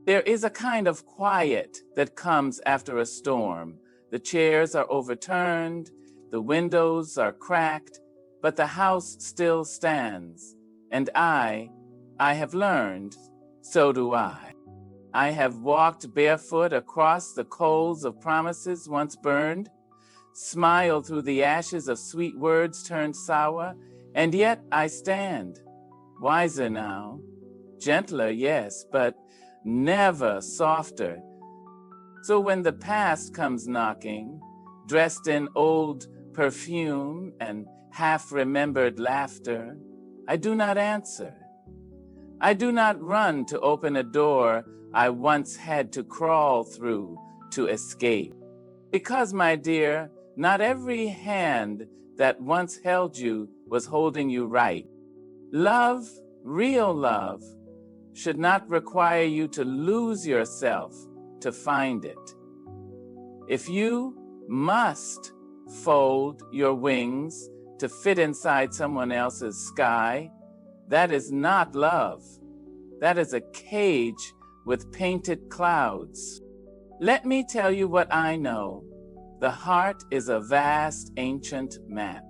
There is a kind of quiet that comes after a storm. The chairs are overturned, the windows are cracked, but the house still stands. And I have learned, so do I. I have walked barefoot across the coals of promises once burned, smiled through the ashes of sweet words turned sour, and yet I stand, wiser now, gentler, yes, but never softer. So when the past comes knocking, dressed in old perfume and half-remembered laughter, I do not answer. I do not run to open a door I once had to crawl through to escape. Because, my dear, not every hand that once held you was holding you right. Love, real love, should not require you to lose yourself to find it. If you must fold your wings to fit inside someone else's sky, that is not love. That is a cage with painted clouds. Let me tell you what I know. The heart is a vast ancient map,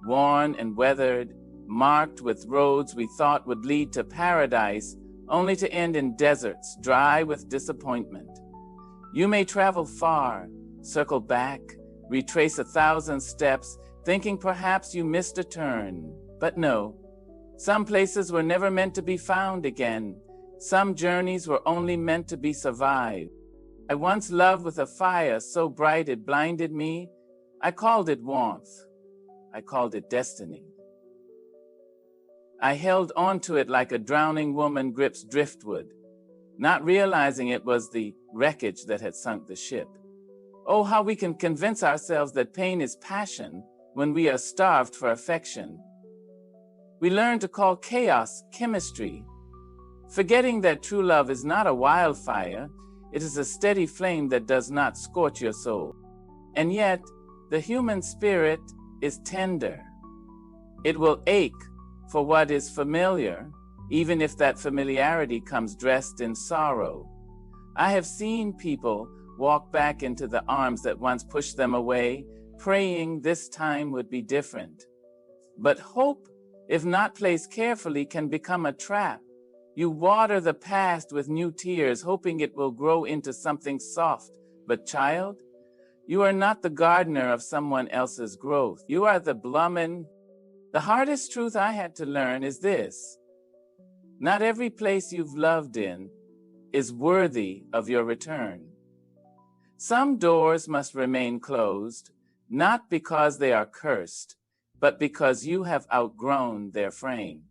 worn and weathered, marked with roads we thought would lead to paradise, only to end in deserts, dry with disappointment. You may travel far, circle back, retrace 1,000 steps, thinking perhaps you missed a turn. But no, some places were never meant to be found again. Some journeys were only meant to be survived. I once loved with a fire so bright it blinded me. I called it warmth. I called it destiny. I held onto it like a drowning woman grips driftwood, not realizing it was the wreckage that had sunk the ship. Oh, how we can convince ourselves that pain is passion when we are starved for affection. We learn to call chaos chemistry, forgetting that true love is not a wildfire. It is a steady flame that does not scorch your soul. And yet, the human spirit is tender. It will ache for what is familiar, even if that familiarity comes dressed in sorrow. I have seen people walk back into the arms that once pushed them away, praying this time would be different. But hope, if not placed carefully, can become a trap. You water the past with new tears, hoping it will grow into something soft. But child, you are not the gardener of someone else's growth. You are the bloomin'. The hardest truth I had to learn is this: not every place you've loved in is worthy of your return. Some doors must remain closed, not because they are cursed, but because you have outgrown their frame.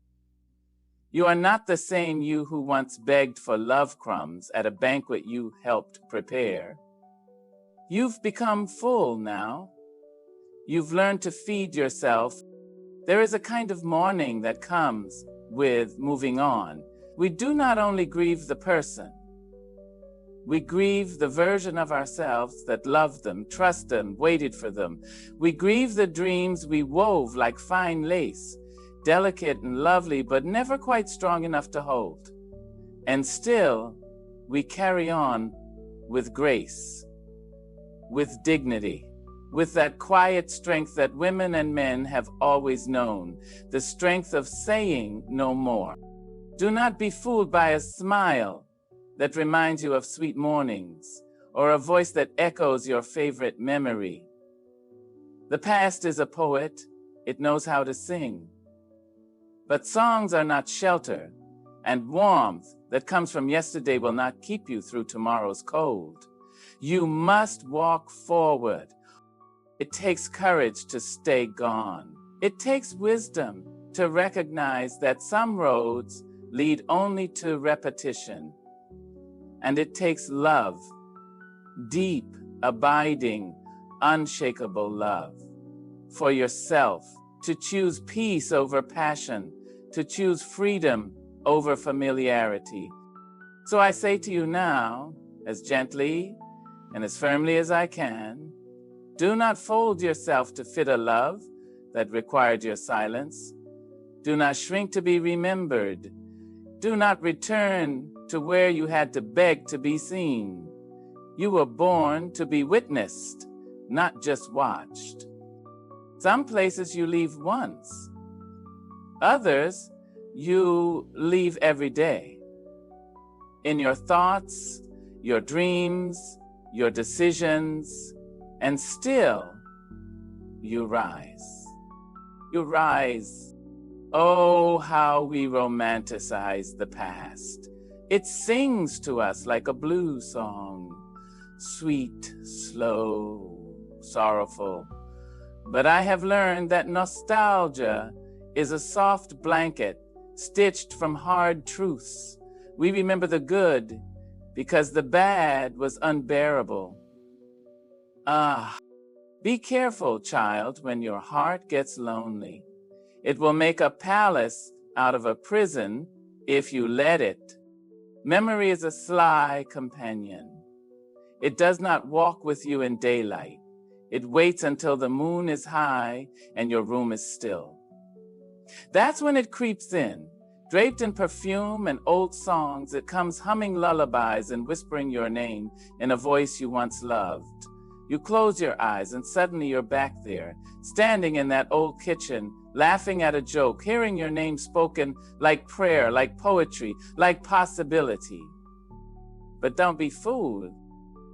You are not the same you who once begged for love crumbs at a banquet you helped prepare. You've become full now. You've learned to feed yourself. There is a kind of mourning that comes with moving on. We do not only grieve the person, we grieve the version of ourselves that loved them, trusted them, waited for them. We grieve the dreams we wove like fine lace, delicate and lovely, but never quite strong enough to hold. And still, we carry on with grace, with dignity, with that quiet strength that women and men have always known, the strength of saying no more. Do not be fooled by a smile that reminds you of sweet mornings, or a voice that echoes your favorite memory. The past is a poet. It knows how to sing. But songs are not shelter, and warmth that comes from yesterday will not keep you through tomorrow's cold. You must walk forward. It takes courage to stay gone. It takes wisdom to recognize that some roads lead only to repetition. And it takes love, deep, abiding, unshakable love, for yourself, to choose peace over passion, to choose freedom over familiarity. So I say to you now, as gently and as firmly as I can, do not fold yourself to fit a love that required your silence. Do not shrink to be remembered. Do not return to where you had to beg to be seen. You were born to be witnessed, not just watched. Some places you leave once. Others, you leave every day. In your thoughts, your dreams, your decisions, and still, you rise. You rise. Oh, how we romanticize the past. It sings to us like a blues song. Sweet, slow, sorrowful. But I have learned that nostalgia is a soft blanket stitched from hard truths. We remember the good because the bad was unbearable. Be careful, child, when your heart gets lonely. It will make a palace out of a prison if you let it. Memory is a sly companion. It does not walk with you in daylight. It waits until the moon is high and your room is still. That's when it creeps in. Draped in perfume and old songs, it comes humming lullabies and whispering your name in a voice you once loved. You close your eyes and suddenly you're back there, standing in that old kitchen, laughing at a joke, hearing your name spoken like prayer, like poetry, like possibility. But don't be fooled.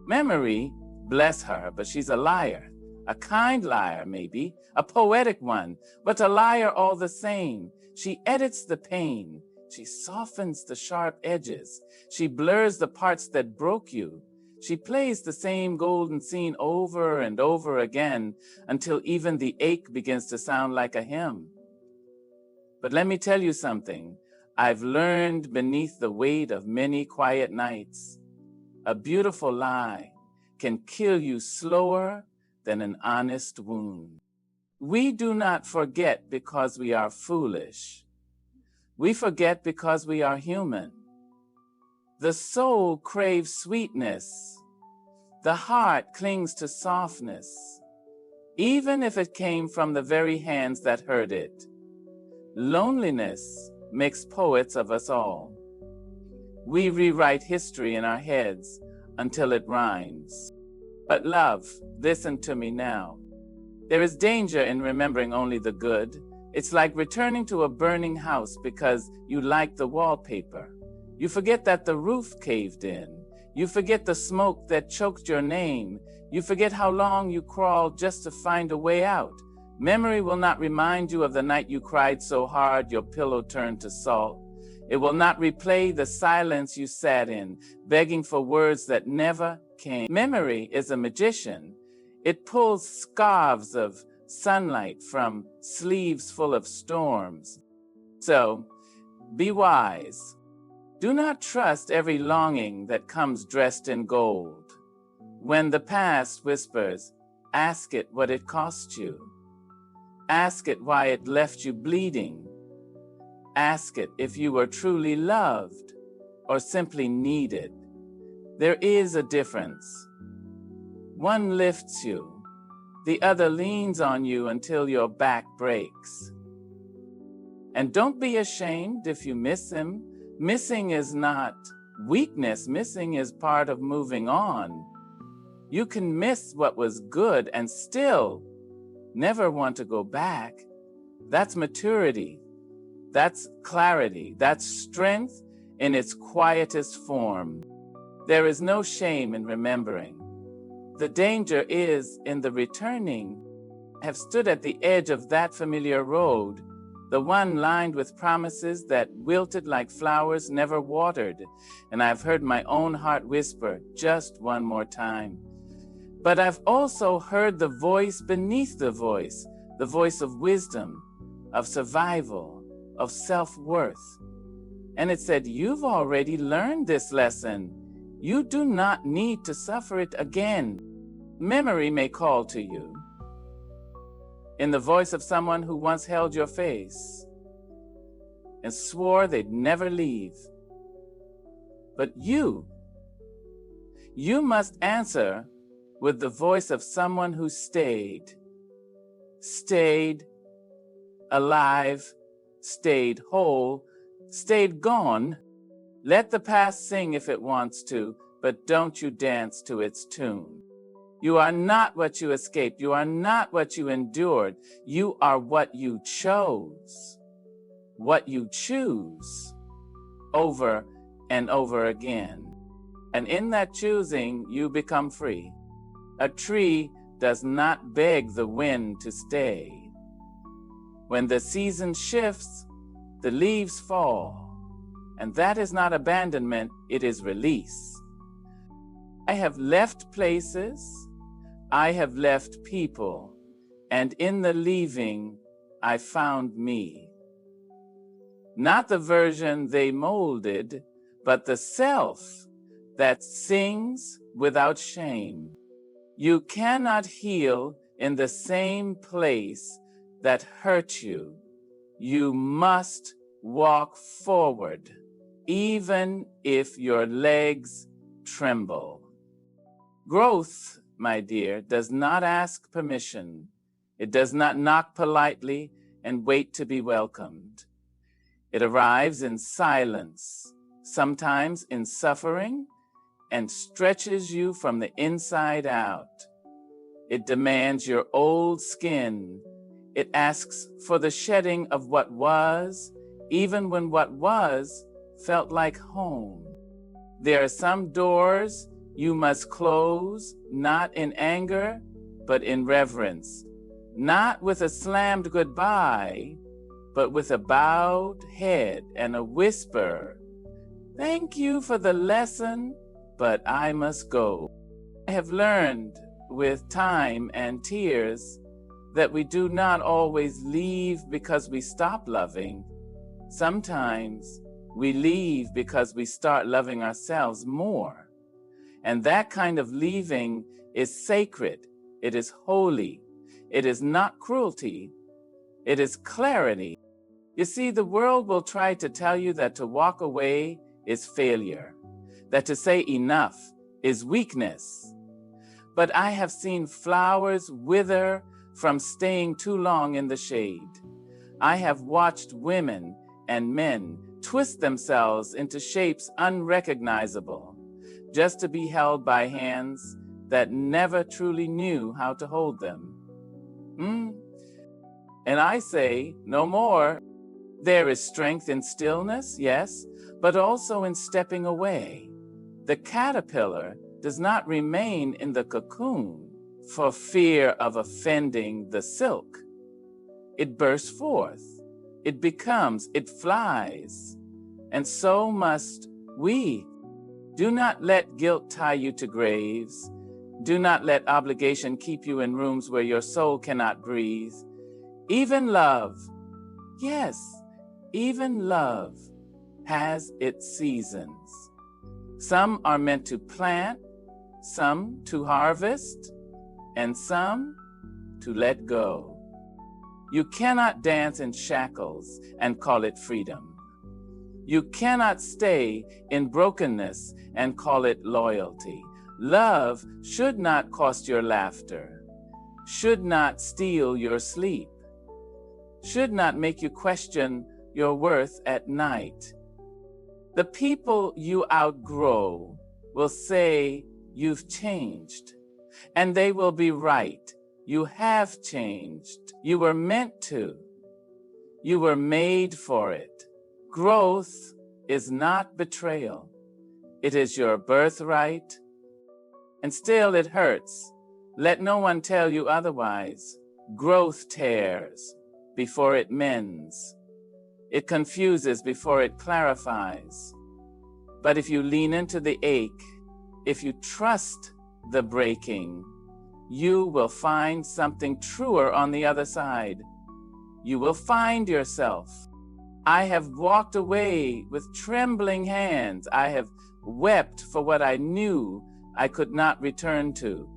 Memory, bless her, but she's a liar. A kind liar, maybe, a poetic one, but a liar all the same. She edits the pain. She softens the sharp edges. She blurs the parts that broke you. She plays the same golden scene over and over again until even the ache begins to sound like a hymn. But let me tell you something. I've learned beneath the weight of many quiet nights, a beautiful lie can kill you slower than an honest wound. We do not forget because we are foolish. We forget because we are human. The soul craves sweetness. The heart clings to softness, even if it came from the very hands that heard it. Loneliness makes poets of us all. We rewrite history in our heads until it rhymes. But love, listen to me now. There is danger in remembering only the good. It's like returning to a burning house because you like the wallpaper. You forget that the roof caved in. You forget the smoke that choked your name. You forget how long you crawled just to find a way out. Memory will not remind you of the night you cried so hard your pillow turned to salt. It will not replay the silence you sat in, begging for words that never came. Memory is a magician. It pulls scarves of sunlight from sleeves full of storms. So, be wise. Do not trust every longing that comes dressed in gold. When the past whispers, ask it what it cost you. Ask it why it left you bleeding. Ask it if you were truly loved or simply needed. There is a difference. One lifts you, the other leans on you until your back breaks. And don't be ashamed if you miss him. Missing is not weakness. Missing is part of moving on. You can miss what was good and still never want to go back. That's maturity. That's clarity. That's strength in its quietest form. There is no shame in remembering. The danger is in the returning. I have stood at the edge of that familiar road, the one lined with promises that wilted like flowers never watered, and I've heard my own heart whisper, just one more time. But I've also heard the voice beneath the voice of wisdom, of survival, of self-worth. And it said, you've already learned this lesson. You do not need to suffer it again. Memory may call to you in the voice of someone who once held your face and swore they'd never leave. But you must answer with the voice of someone who stayed alive, stayed whole, stayed gone, Let the past sing if it wants to, but don't you dance to its tune. You are not what you escaped. You are not what you endured. You are what you chose. What you choose over and over again. And in that choosing, you become free. A tree does not beg the wind to stay. When the season shifts, the leaves fall. And that is not abandonment, it is release. I have left places, I have left people, and in the leaving, I found me. Not the version they molded, but the self that sings without shame. You cannot heal in the same place that hurt you. You must walk forward, even if your legs tremble. Growth, my dear, does not ask permission. It does not knock politely and wait to be welcomed. It arrives in silence, sometimes in suffering, and stretches you from the inside out. It demands your old skin. It asks for the shedding of what was, even when what was felt like home. There are some doors you must close, not in anger, but in reverence. Not with a slammed goodbye, but with a bowed head and a whisper, "Thank you for the lesson, but I must go." I have learned with time and tears that we do not always leave because we stop loving. Sometimes we leave because we start loving ourselves more. And that kind of leaving is sacred. It is holy. It is not cruelty. It is clarity. You see, the world will try to tell you that to walk away is failure, that to say enough is weakness. But I have seen flowers wither from staying too long in the shade. I have watched women and men twist themselves into shapes unrecognizable, just to be held by hands that never truly knew how to hold them. And I say, no more. There is strength in stillness, yes, but also in stepping away. The caterpillar does not remain in the cocoon for fear of offending the silk. It bursts forth, it becomes, it flies, and so must we. Do not let guilt tie you to graves. Do not let obligation keep you in rooms where your soul cannot breathe. Even love, yes, even love has its seasons. Some are meant to plant, some to harvest, and some to let go. You cannot dance in shackles and call it freedom. You cannot stay in brokenness and call it loyalty. Love should not cost your laughter, should not steal your sleep, should not make you question your worth at night. The people you outgrow will say you've changed, and they will be right. You have changed. You were meant to. You were made for it. Growth is not betrayal. It is your birthright. And still it hurts. Let no one tell you otherwise. Growth tears before it mends. It confuses before it clarifies. But if you lean into the ache, if you trust the breaking, you will find something truer on the other side. You will find yourself. I have walked away with trembling hands. I have wept for what I knew I could not return to.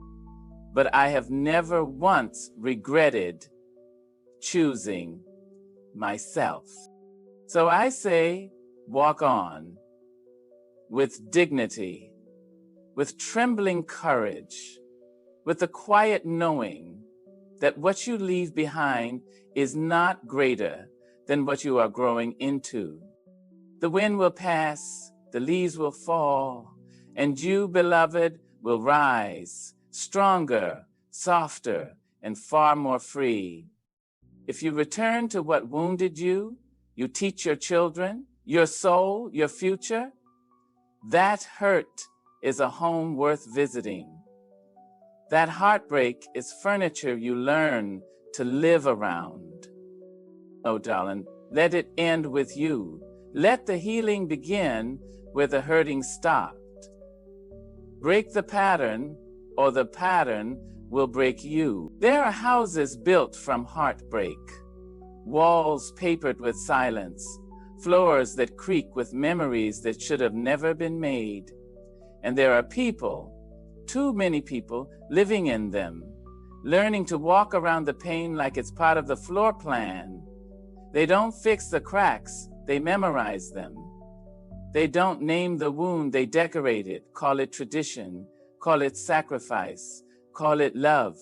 But I have never once regretted choosing myself. So I say, walk on with dignity, with trembling courage, with the quiet knowing that what you leave behind is not greater than what you are growing into. The wind will pass, the leaves will fall, and you, beloved, will rise, stronger, softer, and far more free. If you return to what wounded you, you teach your children, your soul, your future, that hurt is a home worth visiting. That heartbreak is furniture you learn to live around. Oh, darling, let it end with you. Let the healing begin where the hurting stopped. Break the pattern, or the pattern will break you. There are houses built from heartbreak, walls papered with silence, floors that creak with memories that should have never been made. And there are people, too many people, living in them, learning to walk around the pain like it's part of the floor plan. They don't fix the cracks, they memorize them. They don't name the wound, they decorate it, call it tradition, call it sacrifice, call it love.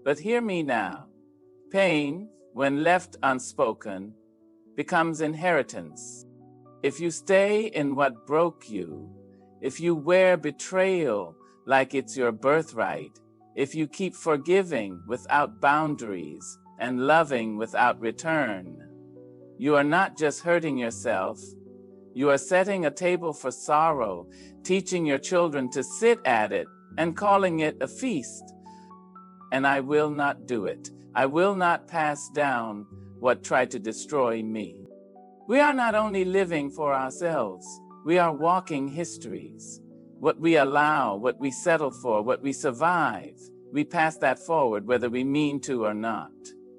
But hear me now. Pain, when left unspoken, becomes inheritance. If you stay in what broke you, if you wear betrayal like it's your birthright, if you keep forgiving without boundaries and loving without return, you are not just hurting yourself, you are setting a table for sorrow, teaching your children to sit at it and calling it a feast. And I will not do it. I will not pass down what tried to destroy me. We are not only living for ourselves, we are walking histories. What we allow, what we settle for, what we survive, we pass that forward whether we mean to or not.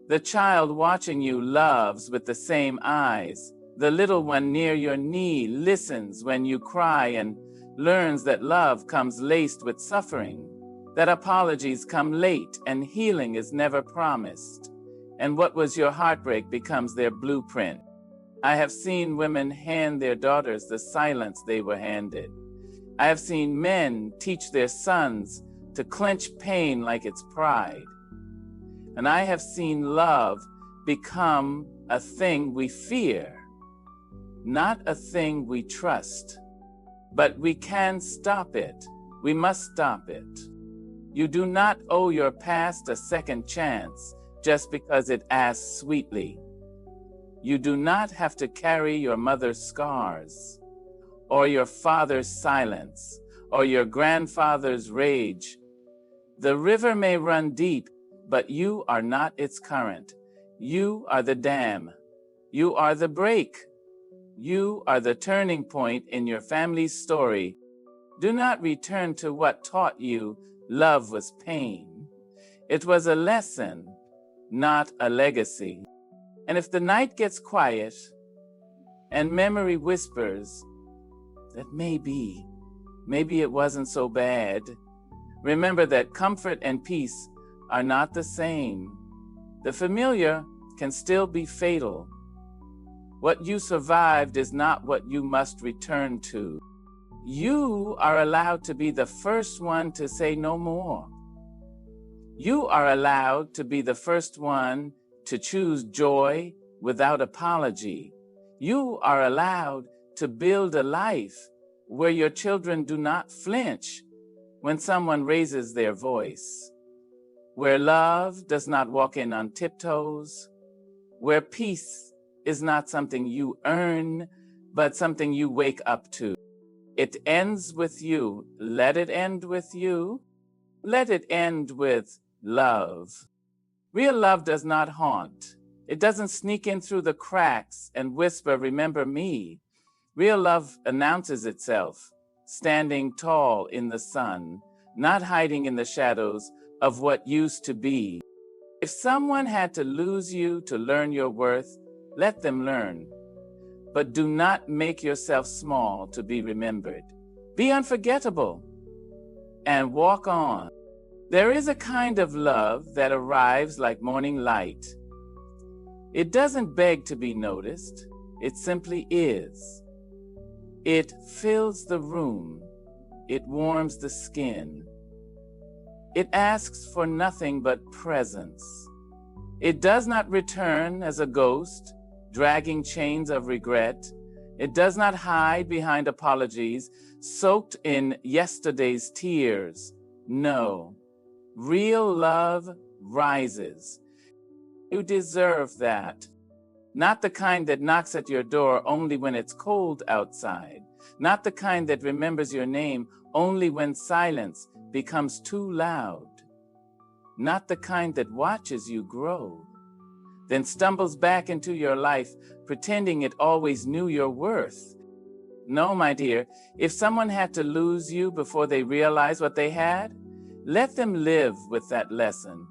The child watching you loves with the same eyes. The little one near your knee listens when you cry and learns that love comes laced with suffering, that apologies come late and healing is never promised. And what was your heartbreak becomes their blueprint. I have seen women hand their daughters the silence they were handed. I have seen men teach their sons to clench pain like it's pride. And I have seen love become a thing we fear, not a thing we trust. But we can stop it. We must stop it. You do not owe your past a second chance just because it asks sweetly. You do not have to carry your mother's scars, or your father's silence, or your grandfather's rage. The river may run deep, but you are not its current. You are the dam. You are the break. You are the turning point in your family's story. Do not return to what taught you love was pain. It was a lesson, not a legacy. And if the night gets quiet and memory whispers that maybe it wasn't so bad, remember that comfort and peace are not the same. The familiar can still be fatal. What you survived is not what you must return to. You are allowed to be the first one to say no more. You are allowed to be the first one to choose joy without apology. You are allowed to build a life where your children do not flinch when someone raises their voice, where love does not walk in on tiptoes, where peace is not something you earn, but something you wake up to. It ends with you. Let it end with you. Let it end with love. Real love does not haunt. It doesn't sneak in through the cracks and whisper, "Remember me." Real love announces itself, standing tall in the sun, not hiding in the shadows of what used to be. If someone had to lose you to learn your worth, let them learn. But do not make yourself small to be remembered. Be unforgettable and walk on. There is a kind of love that arrives like morning light. It doesn't beg to be noticed. It simply is. It fills the room. It warms the skin. It asks for nothing but presence. It does not return as a ghost, dragging chains of regret. It does not hide behind apologies, soaked in yesterday's tears. No, real love rises. You deserve that. Not the kind that knocks at your door only when it's cold outside. Not the kind that remembers your name only when silence becomes too loud. Not the kind that watches you grow, then stumbles back into your life pretending it always knew your worth. No, my dear, if someone had to lose you before they realized what they had, let them live with that lesson.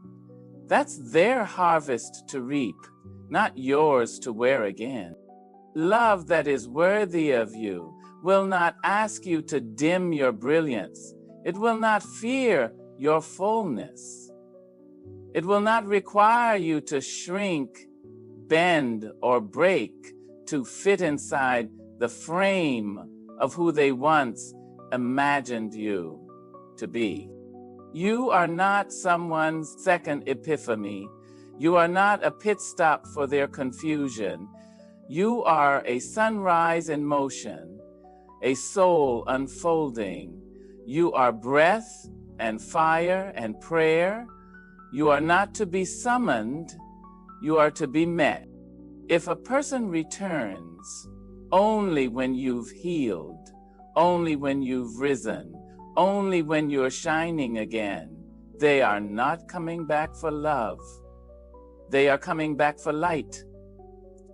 That's their harvest to reap, not yours to wear again. Love that is worthy of you will not ask you to dim your brilliance. It will not fear your fullness. It will not require you to shrink, bend, or break to fit inside the frame of who they once imagined you to be. You are not someone's second epiphany. You are not a pit stop for their confusion. You are a sunrise in motion, a soul unfolding. You are breath and fire and prayer. You are not to be summoned, you are to be met. If a person returns only when you've healed, only when you've risen, only when you're shining again, they are not coming back for love. They are coming back for light.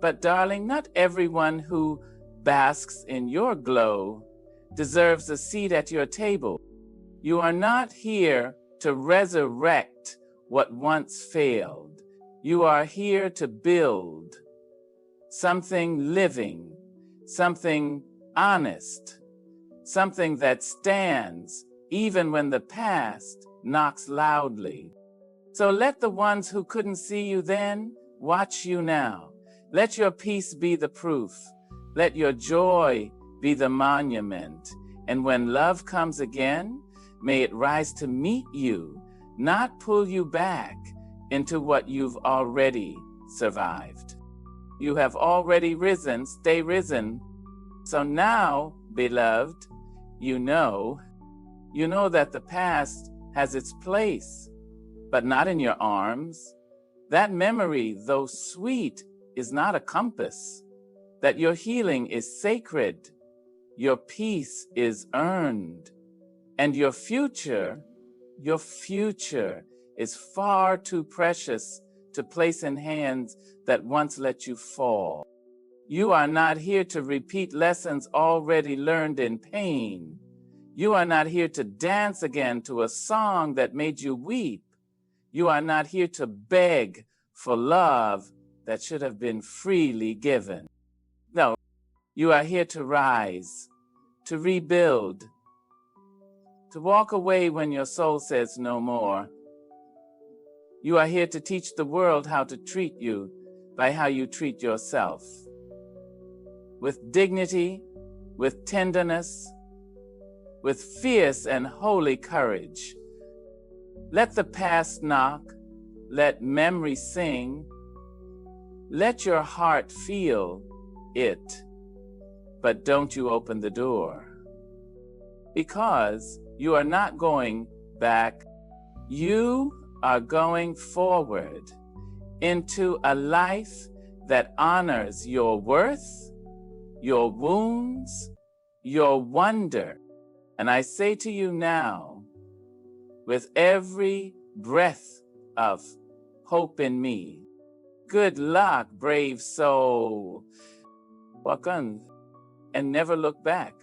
But darling, not everyone who basks in your glow deserves a seat at your table. You are not here to resurrect what once failed. You are here to build something living, something honest, something that stands even when the past knocks loudly. So let the ones who couldn't see you then watch you now. Let your peace be the proof. Let your joy be the monument. And when love comes again, may it rise to meet you, not pull you back into what you've already survived. You have already risen, stay risen. So now, beloved, you know that the past has its place, but not in your arms. That memory, though sweet, is not a compass. That your healing is sacred, your peace is earned, and your future is far too precious to place in hands that once let you fall. You are not here to repeat lessons already learned in pain. You are not here to dance again to a song that made you weep. You are not here to beg for love that should have been freely given. No, you are here to rise, to rebuild, to walk away when your soul says no more. You are here to teach the world how to treat you by how you treat yourself. With dignity, with tenderness, with fierce and holy courage. Let the past knock, let memory sing, let your heart feel it, but don't you open the door. Because you are not going back, you are going forward into a life that honors your worth, your wounds, your wonder. And I say to you now, with every breath of hope in me, good luck, brave soul. Walk on and never look back.